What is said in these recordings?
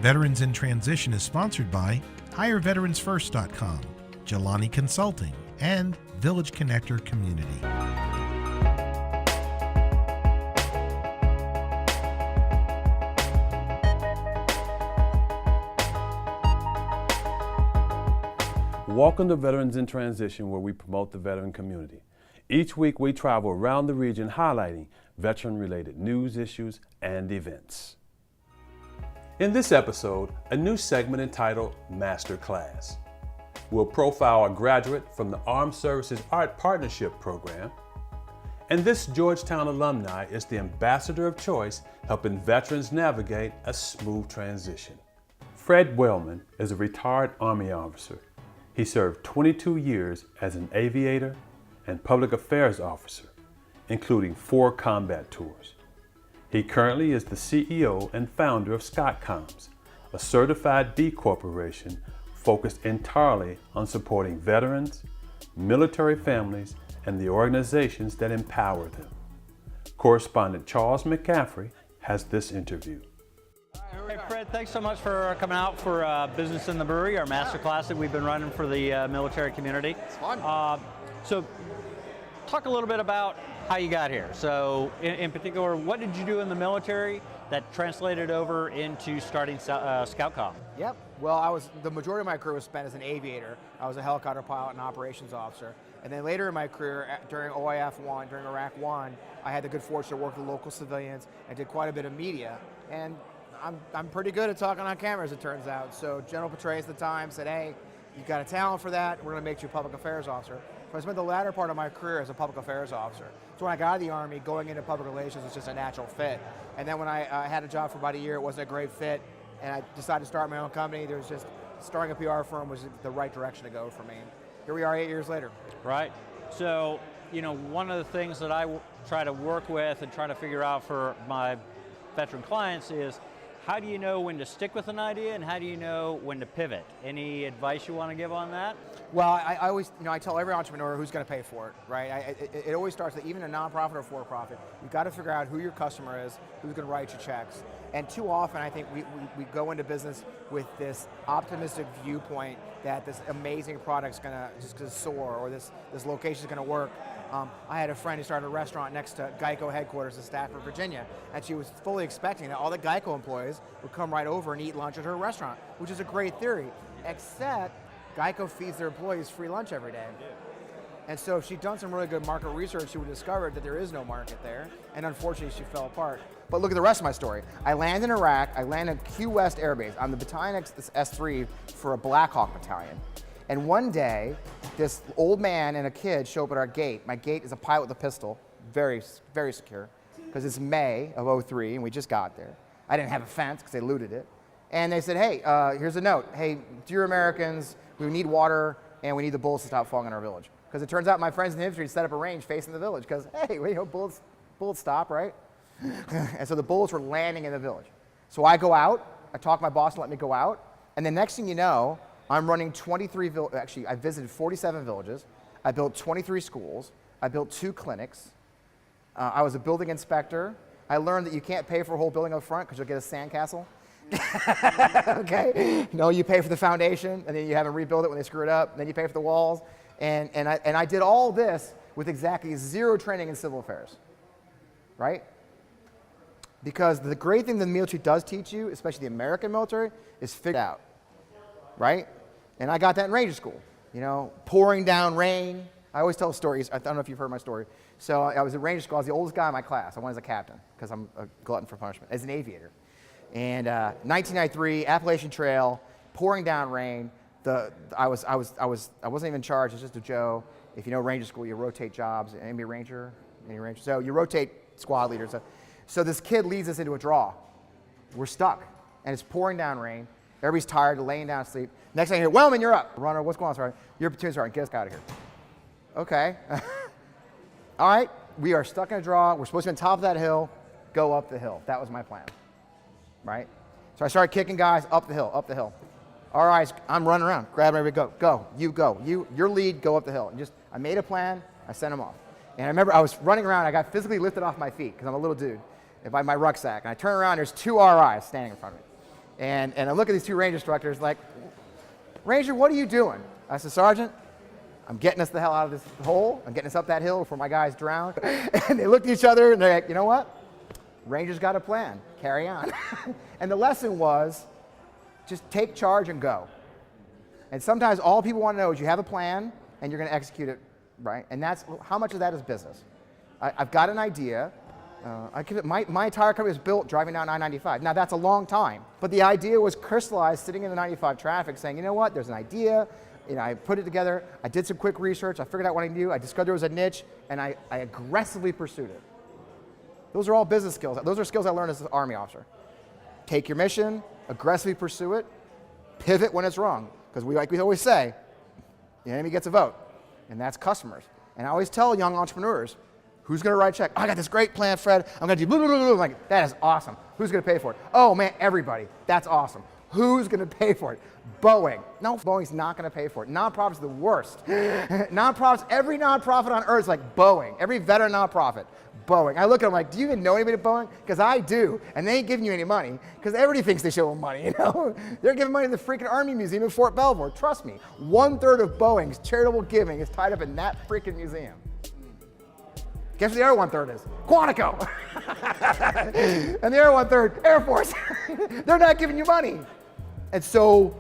Veterans in Transition is sponsored by HireVeteransFirst.com, Jelani Consulting, and Village Connector Community. Welcome to Veterans in Transition, where we promote the veteran community. Each week we travel around the region highlighting veteran-related news, issues, and events. In this episode, a new segment entitled Master Class. We'll profile a graduate from the Armed Services Art Partnership Program. And this Georgetown alumni is the ambassador of choice, helping veterans navigate a smooth transition. Fred Wellman is a retired Army officer. He served 22 years as an aviator and public affairs officer, including 4 combat tours. He currently is the CEO and founder of ScottComs, a certified B Corporation focused entirely on supporting veterans, military families, and the organizations that empower them. Correspondent Charles McCaffrey has this interview. Hey Fred, thanks so much for coming out for Business in the Brewery, our master class that we've been running for the military community. It's fun. So talk a little bit about how you got here. So in particular, what did you do in the military that translated over into starting ScoutCom? Yep. Well, the majority of my career was spent as an aviator. I was a helicopter pilot and operations officer. And then later in my career, during OIF 1, during Iraq 1, I had the good fortune to work with local civilians. I did quite a bit of media. And I'm pretty good at talking on camera, as it turns out. So General Petraeus at the time said, hey, you've got a talent for that. We're going to make you a public affairs officer. So I spent the latter part of my career as a public affairs officer. So when I got out of the Army, going into public relations was just a natural fit. And then when I had a job for about a year, it wasn't a great fit, and I decided to start my own company. There was just, starting a PR firm was the right direction to go for me. Here we are 8 years later. Right. So, you know, one of the things that I try to work with and try to figure out for my veteran clients is, how do you know when to stick with an idea, and how do you know when to pivot? Any advice you want to give on that? Well, I always, I tell every entrepreneur who's going to pay for it, right? It always starts that even a nonprofit or for-profit, you've got to figure out who your customer is, who's going to write your checks. And too often, I think we go into business with this optimistic viewpoint that this amazing product's going to just soar, or this location's going to work. I had a friend who started a restaurant next to Geico headquarters in Stafford, Virginia, and she was fully expecting that all the Geico employees would come right over and eat lunch at her restaurant, which is a great theory, except Geico feeds their employees free lunch every day. And so if she'd done some really good market research, she would have discovered that there is no market there, and unfortunately she fell apart. But look at the rest of my story. I land in Iraq, I land at Key West Air Base. I'm the battalion S3 for a Black Hawk battalion. And one day, this old man and a kid show up at our gate. My gate is a pilot with a pistol, very, very secure, because it's May of '03 and we just got there. I didn't have a fence because they looted it. And they said, hey, here's a note. Hey, dear Americans, we need water and we need the bullets to stop falling in our village. Because it turns out my friends in the infantry set up a range facing the village because, hey, bullets stop, right? And so the bullets were landing in the village. So I go out, I talk my boss to let me go out, and the next thing you know, I'm running 23 villages. Actually, I visited 47 villages. I built 23 schools. I built 2 clinics. I was a building inspector. I learned that you can't pay for a whole building up front because you'll get a sandcastle. Okay? No, you pay for the foundation, and then you have them rebuild it when they screw it up, and then you pay for the walls. And I did all this with exactly 0 training in civil affairs, right? Because the great thing the military does teach you, especially the American military, is figure out, right? And I got that in Ranger School, pouring down rain. I always tell stories. I don't know if you've heard my story. So I was at Ranger School. I was the oldest guy in my class. I went as a captain because I'm a glutton for punishment, as an aviator. And 1993, Appalachian Trail, pouring down rain. I wasn't even in charge. It was just a Joe. If you know Ranger School, you rotate jobs. Any ranger? So you rotate squad leaders. So this kid leads us into a draw. We're stuck, and it's pouring down rain. Everybody's tired, laying down to sleep. Next thing I hear, Wellman, you're up. Runner, what's going on, Sergeant? You're a platoon sergeant, get us out of here. Okay. All right, we are stuck in a draw. We're supposed to be on top of that hill. Go up the hill. That was my plan, right? So I started kicking guys up the hill, up the hill. All right, I'm running around, grabbing everybody, go. Your lead, go up the hill. And I made a plan, I sent them off. And I remember I was running around, I got physically lifted off my feet because I'm a little dude by my rucksack. And I turn around, there's 2 RIs standing in front of me. And I look at these two Ranger instructors like, Ranger, what are you doing? I said, Sergeant, I'm getting us the hell out of this hole. I'm getting us up that hill before my guys drown. And they looked at each other and they're like, you know what? Ranger's got a plan. Carry on. And the lesson was just take charge and go. And sometimes all people want to know is you have a plan and you're going to execute it, right? And that's how much of that is business. I've got an idea. My entire company was built driving down I-95. Now that's a long time, but the idea was crystallized sitting in the 95 traffic saying, you know what, there's an idea, I put it together, I did some quick research, I figured out what I knew, I discovered there was a niche, and I aggressively pursued it. Those are all business skills. Those are skills I learned as an Army officer. Take your mission, aggressively pursue it, pivot when it's wrong, because like we always say, the enemy gets a vote, and that's customers. And I always tell young entrepreneurs, who's going to write a check? Oh, I got this great plan, Fred. I'm going to do blah, blah, blah, blah. I'm like, that is awesome. Who's going to pay for it? Oh, man, everybody. That's awesome. Who's going to pay for it? Boeing. No, Boeing's not going to pay for it. Nonprofits are the worst. Nonprofits, every nonprofit on earth is like Boeing. Every veteran nonprofit, Boeing. I look at them like, do you even know anybody at Boeing? Because I do, and they ain't giving you any money because everybody thinks they show them money, They're giving money to the freaking Army Museum in Fort Belvoir. Trust me, 1/3 of Boeing's charitable giving is tied up in that freaking museum. Guess what the other 1/3 is? Quantico. And the other 1/3, Air Force. They're not giving you money. And so,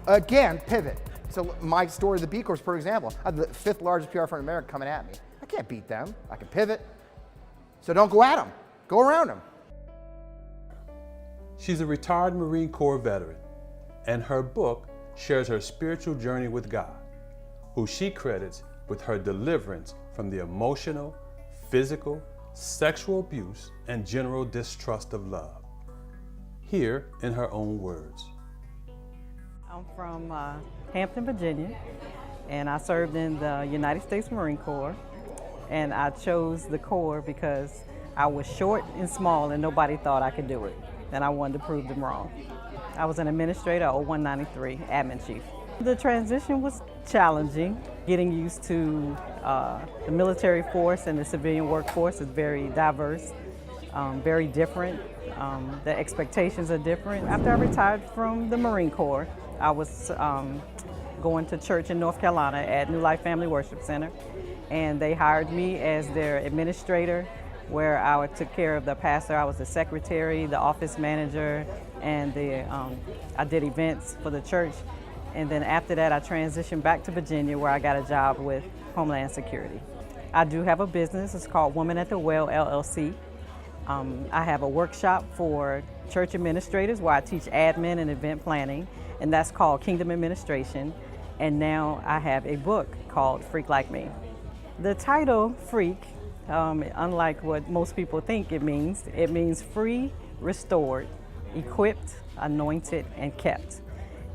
again, pivot. So my story, the B Corps, for example, I have the 5th largest PR firm in America coming at me. I can't beat them. I can pivot. So don't go at them. Go around them. She's a retired Marine Corps veteran, and her book shares her spiritual journey with God, who she credits with her deliverance from the emotional, physical, sexual abuse, and general distrust of love. Here in her own words. I'm from Hampton, Virginia, and I served in the United States Marine Corps. And I chose the Corps because I was short and small and nobody thought I could do it. And I wanted to prove them wrong. I was an administrator, 0193, admin chief. The transition was challenging. Getting used to the military force and the civilian workforce is very diverse, very different. The expectations are different. After I retired from the Marine Corps, I was going to church in North Carolina at New Life Family Worship Center, and they hired me as their administrator, where I took care of the pastor. I was the secretary, the office manager, and I did events for the church. And then after that, I transitioned back to Virginia, where I got a job with Homeland Security. I do have a business. It's called Women at the Well, LLC. I have a workshop for church administrators where I teach admin and event planning, and that's called Kingdom Administration. And now I have a book called Freak Like Me. The title, Freak, unlike what most people think it means free, restored, equipped, anointed, and kept.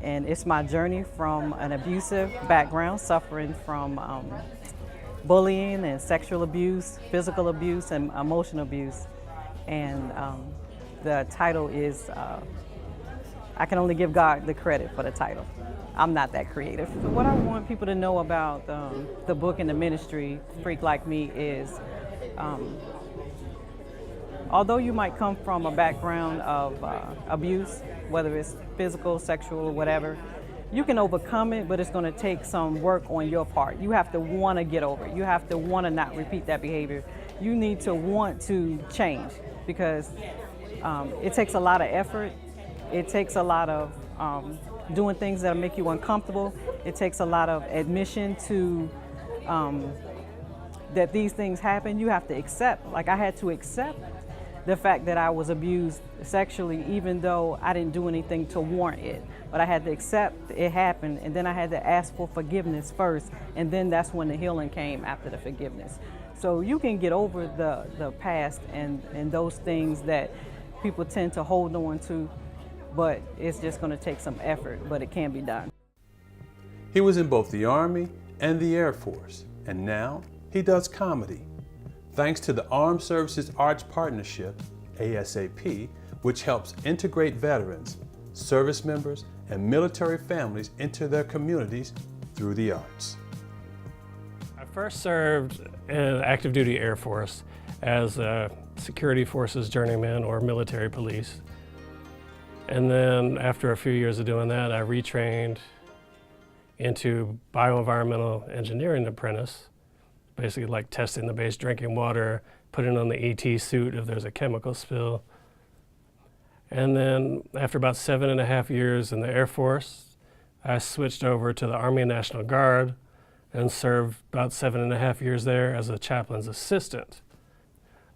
And it's my journey from an abusive background, suffering from bullying and sexual abuse, physical abuse, and emotional abuse. And the title is, I can only give God the credit for the title. I'm not that creative. So what I want people to know about the book and the ministry, Freak Like Me, is although you might come from a background of abuse, whether it's physical, sexual, whatever, you can overcome it, but it's going to take some work on your part. You have to want to get over it. You have to want to not repeat that behavior. You need to want to change, because it takes a lot of effort. It takes a lot of doing things that make you uncomfortable. It takes a lot of admission to that these things happen. You have to accept, like I had to accept the fact that I was abused sexually, even though I didn't do anything to warrant it. But I had to accept it happened, and then I had to ask for forgiveness first, and then that's when the healing came after the forgiveness. So you can get over the past and those things that people tend to hold on to, but it's just going to take some effort, but it can be done. He was in both the Army and the Air Force, and now he does comedy. Thanks to the Armed Services Arts Partnership, ASAP, which helps integrate veterans, service members, and military families into their communities through the arts. I first served in active duty Air Force as a security forces journeyman or military police. And then after a few years of doing that, I retrained into bioenvironmental engineering apprentice, basically like testing the base drinking water, putting on the ET suit if there's a chemical spill. And then after about 7.5 years in the Air Force, I switched over to the Army National Guard and served about 7.5 years there as a chaplain's assistant.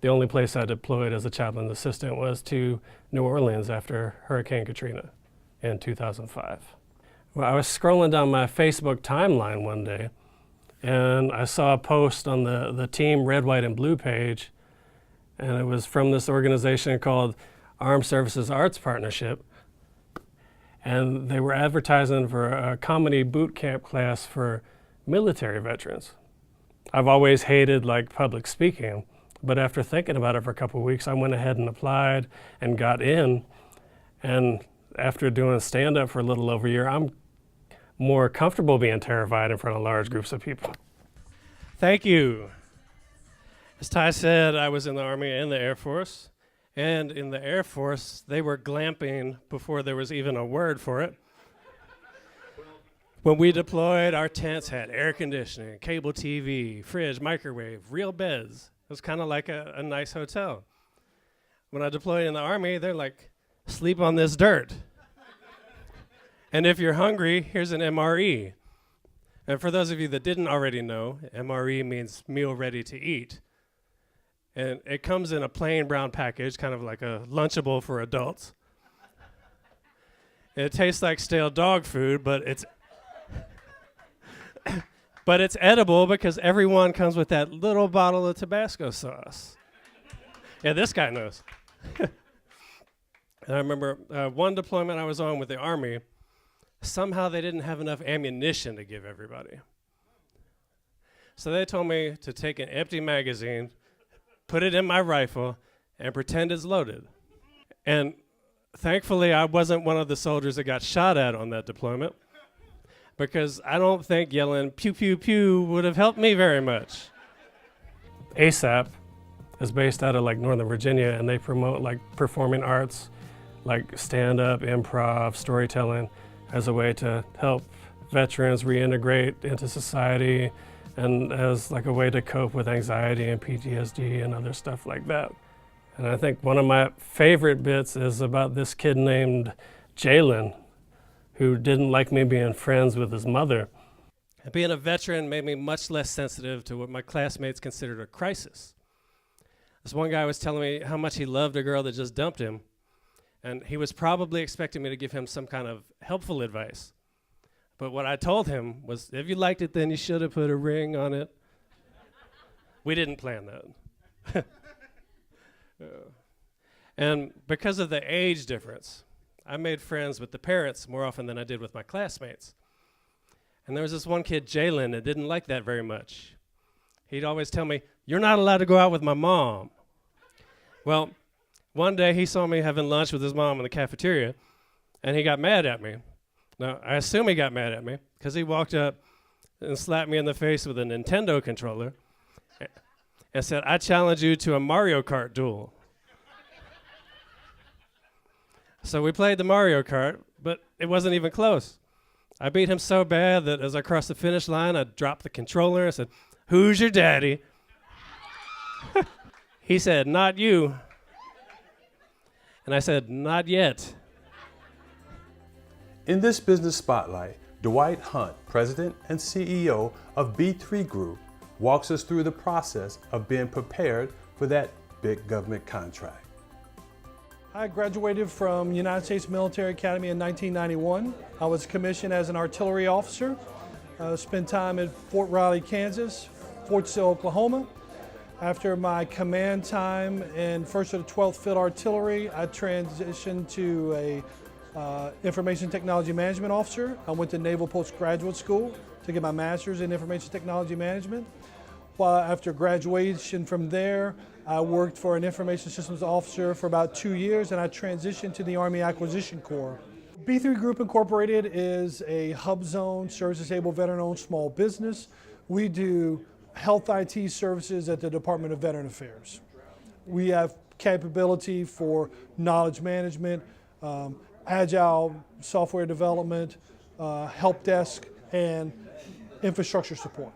The only place I deployed as a chaplain's assistant was to New Orleans after Hurricane Katrina in 2005. Well, I was scrolling down my Facebook timeline one day, and I saw a post on the Team Red, White, and Blue page, and it was from this organization called Armed Services Arts Partnership, and they were advertising for a comedy boot camp class for military veterans. I've always hated like public speaking, but after thinking about it for a couple of weeks, I went ahead and applied and got in, and after doing stand-up for a little over a year, I'm more comfortable being terrified in front of large groups of people. Thank you. As Ty said, I was in the Army and the Air Force. And in the Air Force, they were glamping before there was even a word for it. When we deployed, our tents had air conditioning, cable TV, fridge, microwave, real beds. It was kind of like a nice hotel. When I deployed in the Army, they're like, sleep on this dirt. And if you're hungry, here's an MRE. And for those of you that didn't already know, MRE means meal ready to eat. And it comes in a plain brown package, kind of like a Lunchable for adults. It tastes like stale dog food, but it's but it's edible because everyone comes with that little bottle of Tabasco sauce. Yeah, this guy knows. And I remember one deployment I was on with the Army, somehow they didn't have enough ammunition to give everybody. So they told me to take an empty magazine, put it in my rifle, and pretend it's loaded. And thankfully, I wasn't one of the soldiers that got shot at on that deployment, because I don't think yelling pew, pew, pew would have helped me very much. ASAP is based out of like Northern Virginia, and they promote like performing arts, like stand-up, improv, storytelling, as a way to help veterans reintegrate into society and as like a way to cope with anxiety and PTSD and other stuff like that. And I think one of my favorite bits is about this kid named Jalen, who didn't like me being friends with his mother. Being a veteran made me much less sensitive to what my classmates considered a crisis. This one guy was telling me how much he loved a girl that just dumped him, and he was probably expecting me to give him some kind of helpful advice. But what I told him was, if you liked it, then you should have put a ring on it. We didn't plan that. And because of the age difference, I made friends with the parents more often than I did with my classmates. And there was this one kid, Jalen, that didn't like that very much. He'd always tell me, "You're not allowed to go out with my mom." Well, one day he saw me having lunch with his mom in the cafeteria, and he got mad at me. Now, I assume he got mad at me because he walked up and slapped me in the face with a Nintendo controller and said, "I challenge you to a Mario Kart duel." So we played the Mario Kart, but it wasn't even close. I beat him so bad that as I crossed the finish line, I dropped the controller and said, "Who's your daddy?" He said, "Not you." And I said, "Not yet." In this business spotlight, Dwight Hunt, President and CEO of B3 Group, walks us through the process of being prepared for that big government contract. I graduated from United States Military Academy in 1991. I was commissioned as an artillery officer. Spent time at Fort Riley, Kansas, Fort Sill, Oklahoma. After my command time in 1st of the 12th Field Artillery, I transitioned to a Information Technology Management Officer. I went to Naval Postgraduate School to get my master's in Information Technology Management. While after graduation from there, I worked for an Information Systems Officer for about 2 years, and I transitioned to the Army Acquisition Corps. B3 Group Incorporated is a hub zone, service-disabled, veteran-owned small business. We do health IT services at the Department of Veteran Affairs. We have capability for knowledge management, agile software development, help desk, and infrastructure support.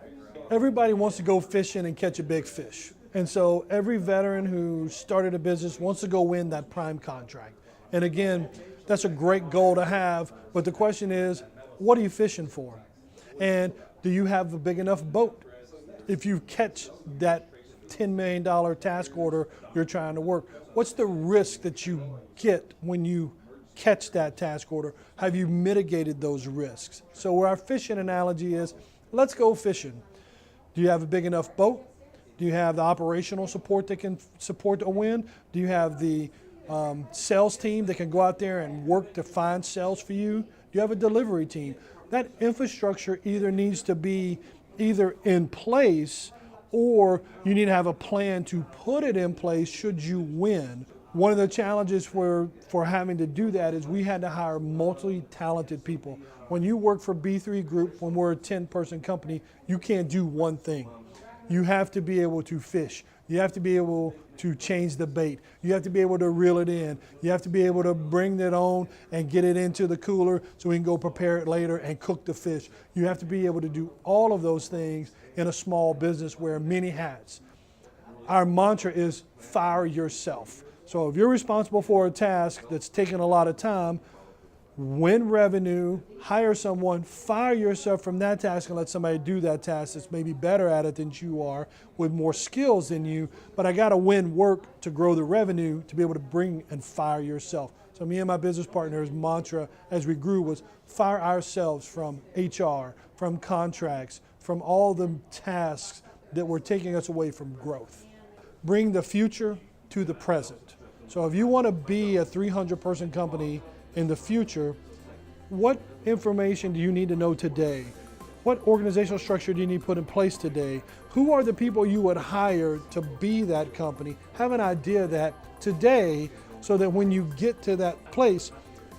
Everybody wants to go fishing and catch a big fish. And so every veteran who started a business wants to go win that prime contract. And again, that's a great goal to have, but the question is, what are you fishing for? And do you have a big enough boat? If you catch that $10 million task order you're trying to work, what's the risk that you get when you catch that task order? Have you mitigated those risks? So where our fishing analogy is, let's go fishing. Do you have a big enough boat? Do you have the operational support that can support a win? Do you have the sales team that can go out there and work to find sales for you? Do you have a delivery team? That infrastructure either needs to be either in place, or you need to have a plan to put it in place should you win. One of the challenges for having to do that is we had to hire multi-talented people. When you work for B3 Group, when we're a 10-person company, you can't do one thing. You have to be able to fish. You have to be able to change the bait. You have to be able to reel it in. You have to be able to bring it on and get it into the cooler so we can go prepare it later and cook the fish. You have to be able to do all of those things in a small business, wear many hats. Our mantra is fire yourself. So if you're responsible for a task that's taking a lot of time, win revenue, hire someone, fire yourself from that task and let somebody do that task that's maybe better at it than you are, with more skills than you, but I gotta win work to grow the revenue to be able to bring and fire yourself. So me and my business partner's mantra as we grew was fire ourselves from HR, from contracts, from all the tasks that were taking us away from growth. Bring the future to the present. So if you wanna be a 300-person company in the future, what information do you need to know today? What organizational structure do you need to put in place today? Who are the people you would hire to be that company? Have an idea of that today so that when you get to that place,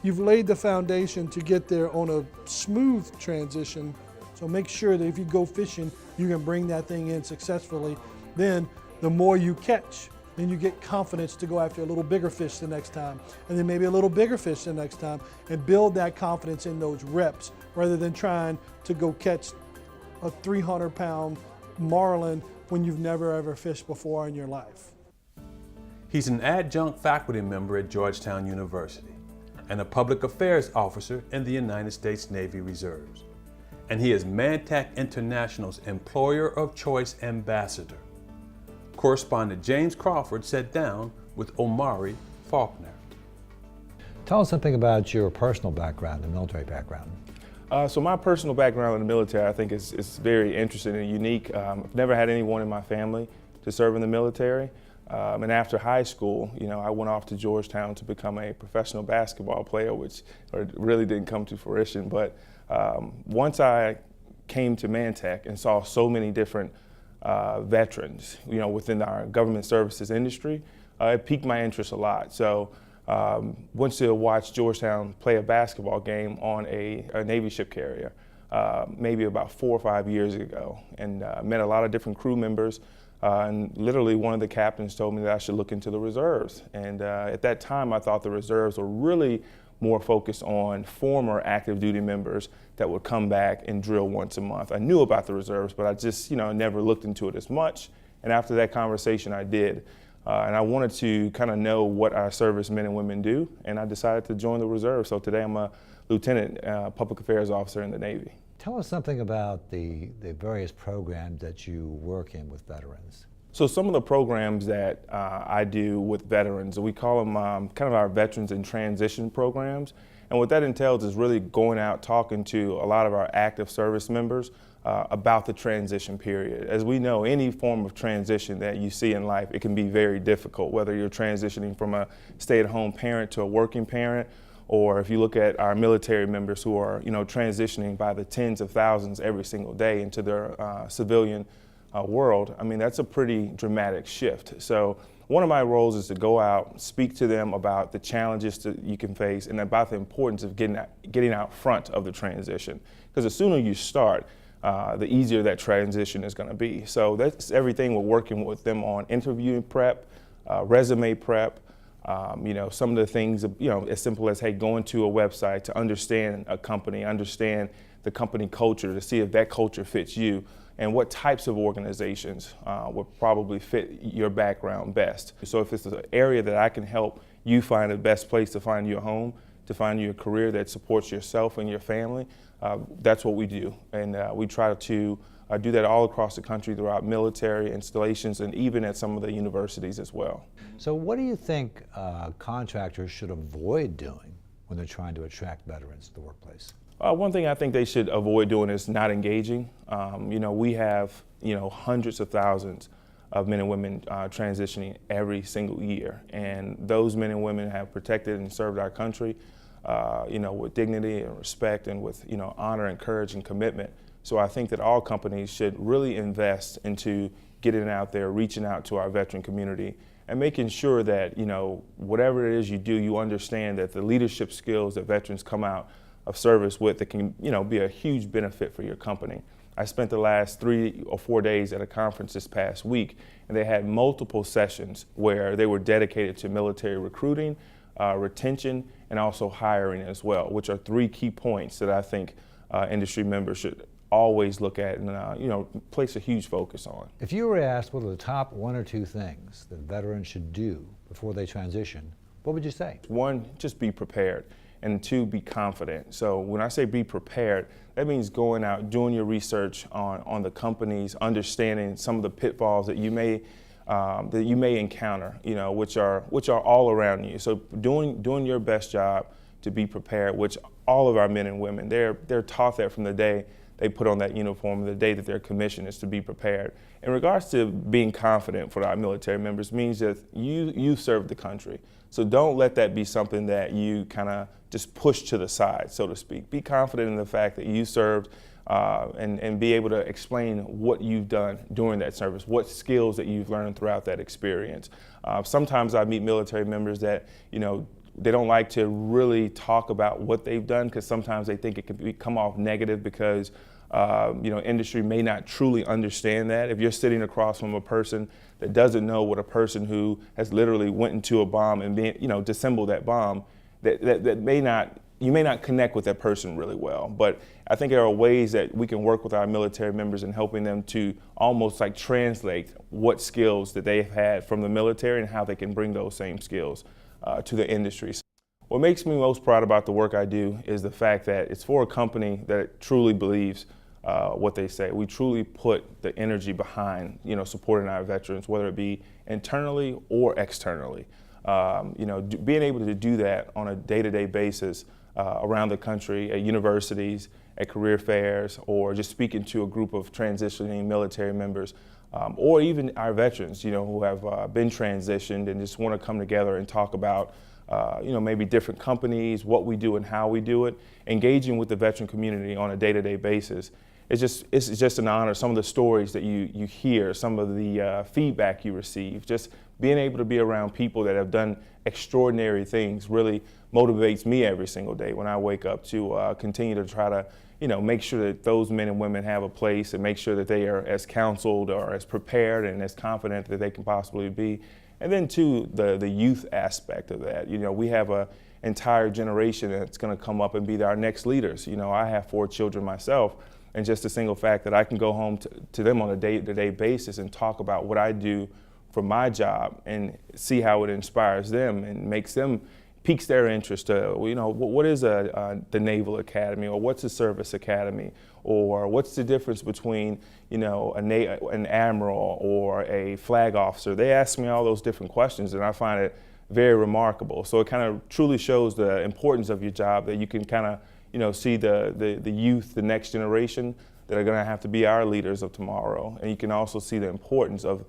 you've laid the foundation to get there on a smooth transition. So make sure that if you go fishing, you can bring that thing in successfully. Then the more you catch, then you get confidence to go after a little bigger fish the next time, and then maybe a little bigger fish the next time, and build that confidence in those reps rather than trying to go catch a 300-pound marlin when you've never ever fished before in your life. He's an adjunct faculty member at Georgetown University and a public affairs officer in the United States Navy Reserves. And he is Mantech International's Employer of Choice Ambassador. Correspondent James Crawford sat down with Omari Faulkner. Tell us something about your personal background, the military background. So my personal background in the military, I think is very interesting and unique. I've never had anyone in my family to serve in the military. And after high school, I went off to Georgetown to become a professional basketball player, which really didn't come to fruition. But once I came to Mantech and saw so many different veterans, within our government services industry, it piqued my interest a lot. So went to watch Georgetown play a basketball game on a Navy ship carrier maybe about 4 or 5 years ago, and met a lot of different crew members. And literally one of the captains told me that I should look into the reserves. And at that time, I thought the reserves were really more focused on former active duty members that would come back and drill once a month. I knew about the reserves, but I just, never looked into it as much. And after that conversation, I did. And I wanted to kind of know what our servicemen and women do, and I decided to join the reserve. So today I'm a lieutenant public affairs officer in the Navy. Tell us something about the various programs that you work in with veterans. So some of the programs that I do with veterans, we call them kind of our veterans in transition programs. And what that entails is really going out talking to a lot of our active service members about the transition period. As we know, any form of transition that you see in life, it can be very difficult, whether you're transitioning from a stay-at-home parent to a working parent, or if you look at our military members who are transitioning by the tens of thousands every single day into their civilian world. I mean, that's a pretty dramatic shift. So one of my roles is to go out, speak to them about the challenges that you can face and about the importance of getting out front of the transition. Because the sooner you start, the easier that transition is going to be. So that's everything. We're working with them on interview prep, resume prep, Some of the things, as simple as, hey, going to a website to understand a company, understand the company culture, to see if that culture fits you, and what types of organizations will probably fit your background best. So if it's an area that I can help you find the best place to find your home, to find you a career that supports yourself and your family, that's what we do. And we try to do that all across the country throughout military installations and even at some of the universities as well. So what do you think contractors should avoid doing when they're trying to attract veterans to the workplace? One thing I think they should avoid doing is not engaging. We have hundreds of thousands of men and women transitioning every single year, and those men and women have protected and served our country, with dignity and respect and with honor and courage and commitment. So I think that all companies should really invest into getting out there, reaching out to our veteran community, and making sure that whatever it is you do, you understand that the leadership skills that veterans come out of service with, that can be a huge benefit for your company. I spent the last 3 or 4 days at a conference this past week, and they had multiple sessions where they were dedicated to military recruiting, retention, and also hiring as well, which are 3 key points that I think industry members should always look at and place a huge focus on. If you were asked what are the top 1 or 2 things that veterans should do before they transition, what would you say? 1, just be prepared. And 2, be confident. So when I say be prepared, that means going out, doing your research on the companies, understanding some of the pitfalls that you may encounter, which are all around you. So doing your best job to be prepared, which all of our men and women, they're taught that from the day they put on that uniform, the day that they're commissioned, is to be prepared. In regards to being confident for our military members, means that you serve the country. So don't let that be something that you kind of just push to the side, so to speak. Be confident in the fact that you served and be able to explain what you've done during that service, what skills that you've learned throughout that experience. Sometimes I meet military members that, they don't like to really talk about what they've done because sometimes they think it can come off negative because industry may not truly understand that. If you're sitting across from a person that doesn't know what a person who has literally went into a bomb and disassembled that bomb, you may not connect with that person really well. But I think there are ways that we can work with our military members in helping them to almost like translate what skills that they've had from the military and how they can bring those same skills to the industry. What makes me most proud about the work I do is the fact that it's for a company that truly believes what they say. We truly put the energy behind, supporting our veterans, whether it be internally or externally. Being able to do that on a day-to-day basis around the country, at universities, at career fairs, or just speaking to a group of transitioning military members, or even our veterans, who have been transitioned and just want to come together and talk about, maybe different companies, what we do and how we do it. Engaging with the veteran community on a day-to-day basis, it's just an honor. Some of the stories that you hear, some of the feedback you receive, just being able to be around people that have done extraordinary things really motivates me every single day when I wake up to continue to try to make sure that those men and women have a place and make sure that they are as counseled or as prepared and as confident that they can possibly be. And then too, the youth aspect of that. We have an entire generation that's going to come up and be our next leaders. I have 4 children myself, and just the single fact that I can go home to them on a day-to-day basis and talk about what I do for my job and see how it inspires them and piques their interest. What is the Naval Academy, or what's a Service Academy, or what's the difference between an admiral or a flag officer? They ask me all those different questions, and I find it very remarkable. So it kind of truly shows the importance of your job, that you can kind of see the youth, the next generation that are going to have to be our leaders of tomorrow, and you can also see the importance of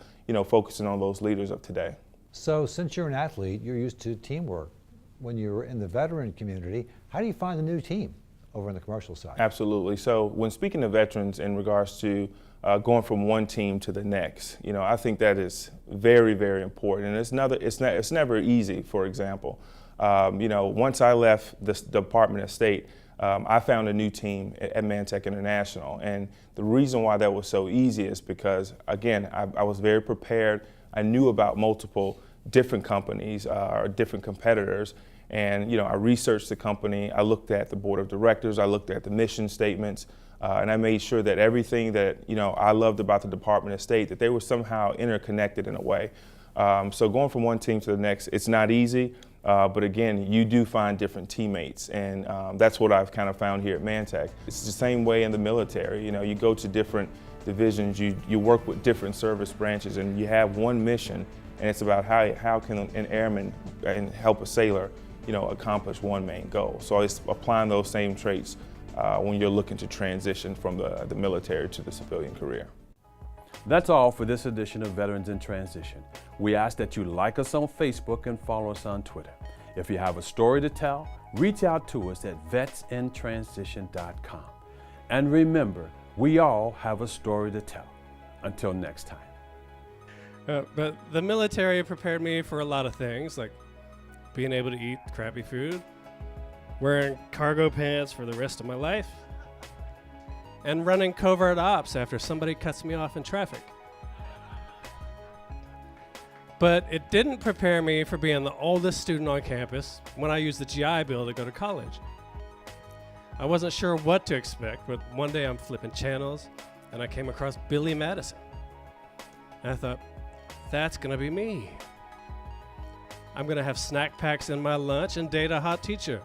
focusing on those leaders of today. So since you're an athlete, you're used to teamwork. When you're in the veteran community, how do you find a new team over on the commercial side? Absolutely. So when speaking to veterans in regards to going from one team to the next, I think that is very, very important. And it's never easy. For example, once I left the Department of State, I found a new team at Mantech International, and the reason why that was so easy is because, again, I was very prepared. I knew about multiple different companies or different competitors. And I researched the company, I looked at the board of directors, I looked at the mission statements, and I made sure that everything that I loved about the Department of State, that they were somehow interconnected in a way. So going from one team to the next, it's not easy, but again, you do find different teammates, and that's what I've kind of found here at Mantech. It's the same way in the military. You go to different divisions, you work with different service branches, and you have one mission, and it's about how can an airman and help a sailor accomplish one main goal. So it's applying those same traits when you're looking to transition from the military to the civilian career. That's all for this edition of Veterans in Transition. We ask that you like us on Facebook and follow us on Twitter. If you have a story to tell, reach out to us at vetsintransition.com. And remember, we all have a story to tell. Until next time. But the military prepared me for a lot of things, like being able to eat crappy food, wearing cargo pants for the rest of my life, and running covert ops after somebody cuts me off in traffic. But it didn't prepare me for being the oldest student on campus when I used the GI Bill to go to college. I wasn't sure what to expect, but one day I'm flipping channels and I came across Billy Madison. And I thought, that's gonna be me. I'm gonna have snack packs in my lunch and date a hot teacher.